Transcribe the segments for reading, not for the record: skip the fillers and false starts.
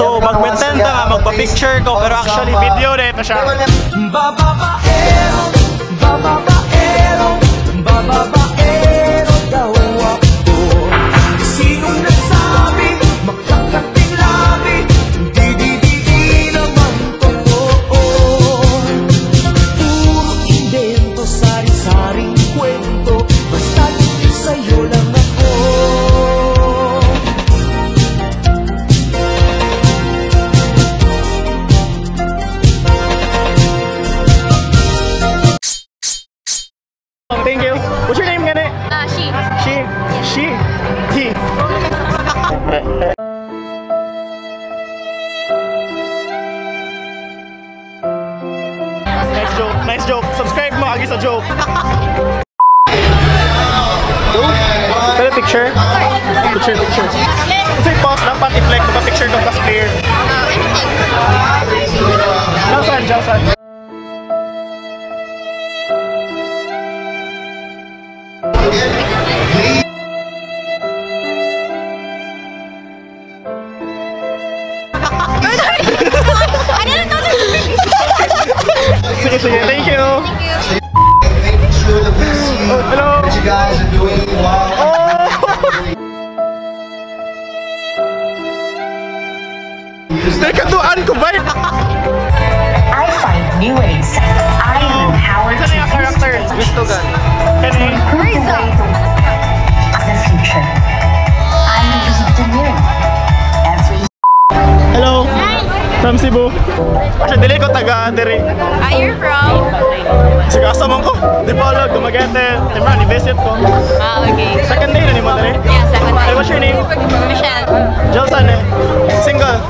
So, magpretend nga, magpa-picture ko, pero actually video na ito siya. Bababaero, bababaero, bababaero daw ako. Sinong nasabi, magkakating labi, di naman totoo. Puro invento, sari-saring kwento, basta't sa'yo lang ako. Thank you. What's your name, Gane? She. She. He. Nice joke. Nice joke. Subscribe mo agi sa joke. Pwede picture? Picture. Kasi pause dapat i-flex. Dapat picture ko kasi clear. Jausan. Sige, thank you. Oh, hello. You guys are doing well. Nagkatuan ko ba? I find new ways. I am empowered to use character. Gusto ka? Kani? Of the future. I lead the new. Hello. From Cebu. Actually, dili ko taga-diri. You're from? Sige, asaman ko. Di pa alam, gumagete. Timra, ni-visit ko. Okay. Second day na ni mo dali? Yeah, second day. Hey, what's your name? Michelle. Jelson eh. Single.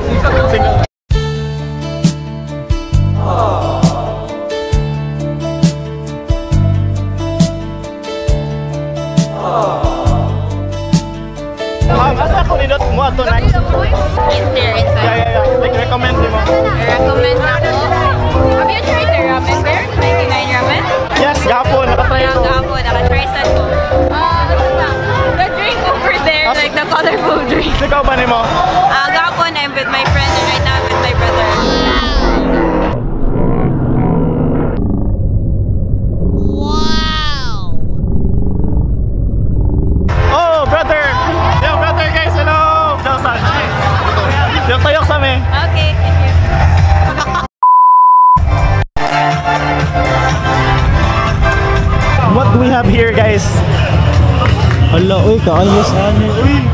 Asa ako nindot mo ato na? Inside. Yeah. Like, recommend mo. Recommend ako. Have you tried the ramen bear? 99 ramen? Yes, gapon. Nakatry ko. Gapon. Nakatry sa ko. The drink over there, like the colorful drink. Ikaw ba ni mo? Gapon, I'm with my friend and right now I'm with my brother. Tayok sa amin. Okay, thank you. What do we have here, guys? Hala, uy, kaayos ani. Uy.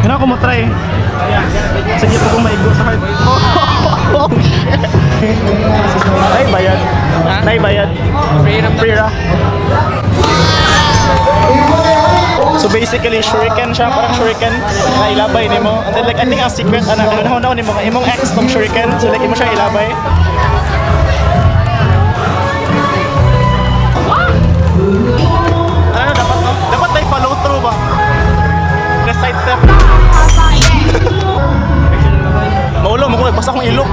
Kaya ako matry. Sige po kung maigo sa card. Oh, shit. Ay, bayad. Nay, bayad. Free ra. So basically, shuriken siya, parang shuriken na ilabay ni mo. And then like, I think ang secret, ano ni mo, imong ex tong shuriken. So like, imo siya ilabay. Ano dapat no? Dapat tayo follow through ba? Na side step. Maulo, magbasa akong ilok.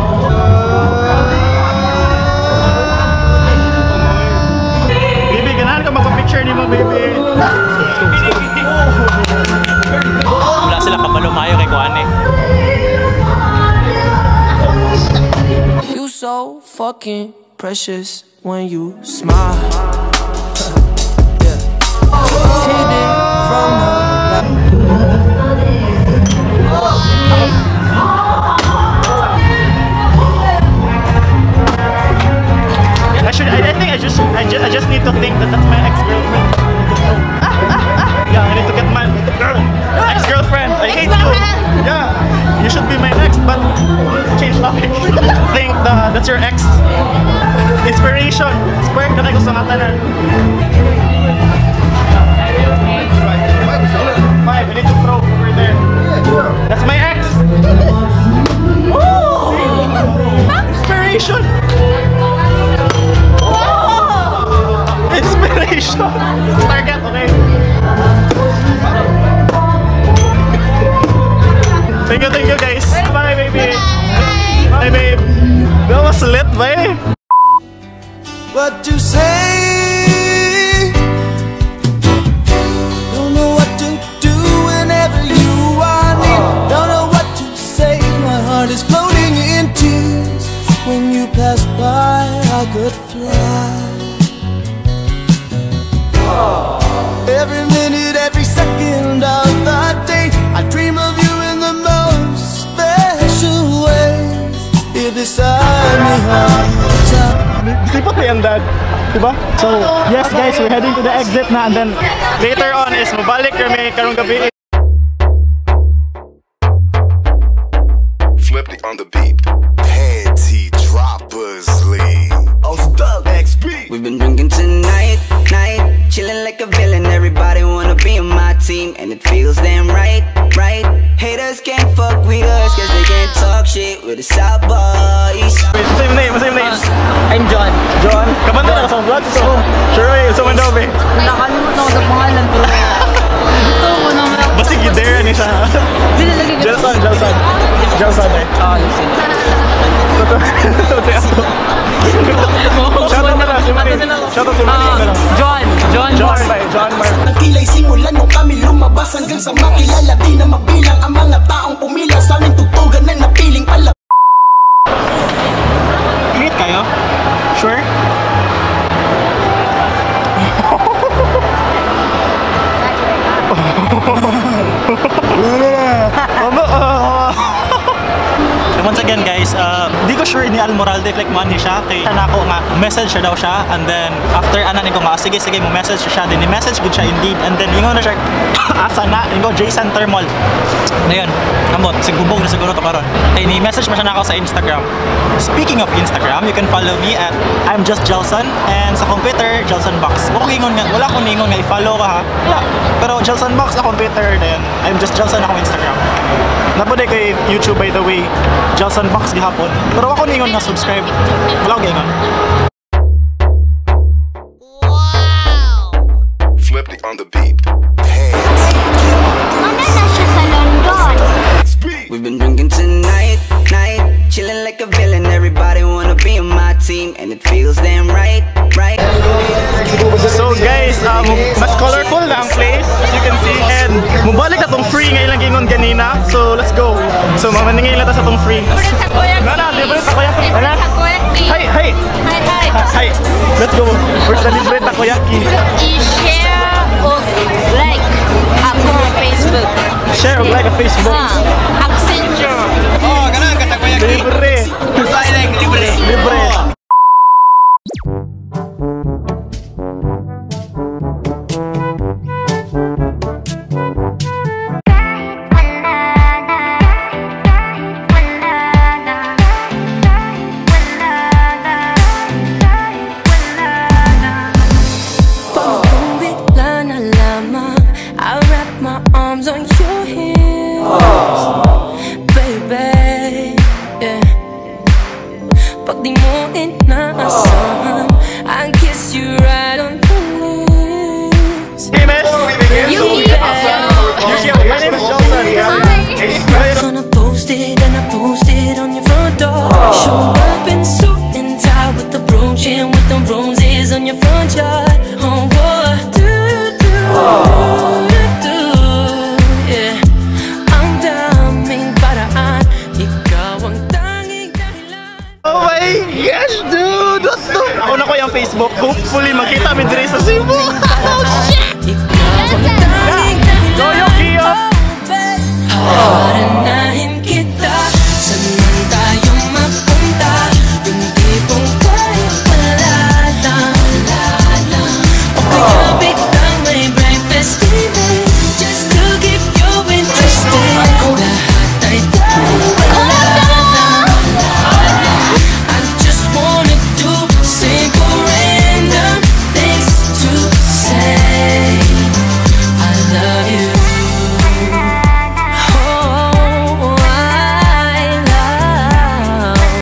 Baby, ganahan ka magpa-picture ni mo, baby. Wala sila kapalumayo kay Kuane. You so fucking precious when you smile. Yeah. Hidden from I just need to think that that's my ex-girlfriend. Yeah, I need to get my ex-girlfriend. I hate you. Yeah, you should be my next, but change topic. Think that's your ex. Inspiration. Square na kayo sa matanan. 5, I need to throw over there. That's my ex. Oh, inspiration. Inspiration. Target, okay. Thank you guys. Bye baby. Bye babe. That was lit, bye. what to say. Don't know what to do whenever you are near. Don't know what to say, my heart. heart is floating in tears. When you pass by, I could fly. Every minute, every second of the day, I dream of you in the most special ways. You're beside me all the time. Sipot na yan, Dad. Diba? So, yes guys, we're heading to the exit na, and then later on is mabalik kami karong gabi. Flippy on the beat. Panty droppers lead. Oh, Doug XP. We've been drinking tonight, chilling like a villain. Everybody wanna be on my team, and it feels damn right. Haters can't fuck with us, cause they can't talk shit with the South Boys. Wait, same name. I'm John. John? Kabanda na ka sa vlog? So, sure, so Mandobe. Nakalimutan ko sa pangalan ko. Ito ko naman. Basig yun there, ano siya? Jelson eh. Shoutout si Manny. John Mark. Nagkilay simulan nung kami lumabas hanggang sa makilala. Di na mabilang ang mga taong pumila sa aming tugtugan ng napiling pala. Ingat kayo? Sure? Once again guys, di ko sure ni Almoral deflect man ni siya kay nako nga message siya daw siya, and then after anan ko nga sige mo message siya, din ni message good siya indeed, and then ingon na siya asa na ingo Jason Thermal na yun ambot sigubog na siguro to karon kay ni message pa siya nako sa Instagram. Speaking of Instagram, you can follow me at I'm just Jelson, and sa computer Jelson Box. Wala ko ningon nga i-follow ka ha. Wala. Pero Jelson Box sa computer na yun. I'm just Jelson ako Instagram. Napuday kay YouTube by the way, Jelson Box gihapon. Pero ako ningon nga subscribe. Wala ko gingon. Flippy on the beat. Ano na siya sa London? We've been drinking tonight, chilling like a villain. Everybody wanna be on my team, and it feels damn right. So guys, mas colorful na ang place as you can see, and mubalik na tong free ngayon lang gingon ganina. So let's go. So mamaningay lang ta sa tong free. Libre takoyaki. Hi. Let's go. First na libre takoyaki. I-share o like ako sa Facebook. Share or like a Facebook. Accenture. Oh, ganun ka takoyaki. Libre. Libre. Facebook. Hopefully makita mi diri sa Cebu. Oh shit! Go Yokio!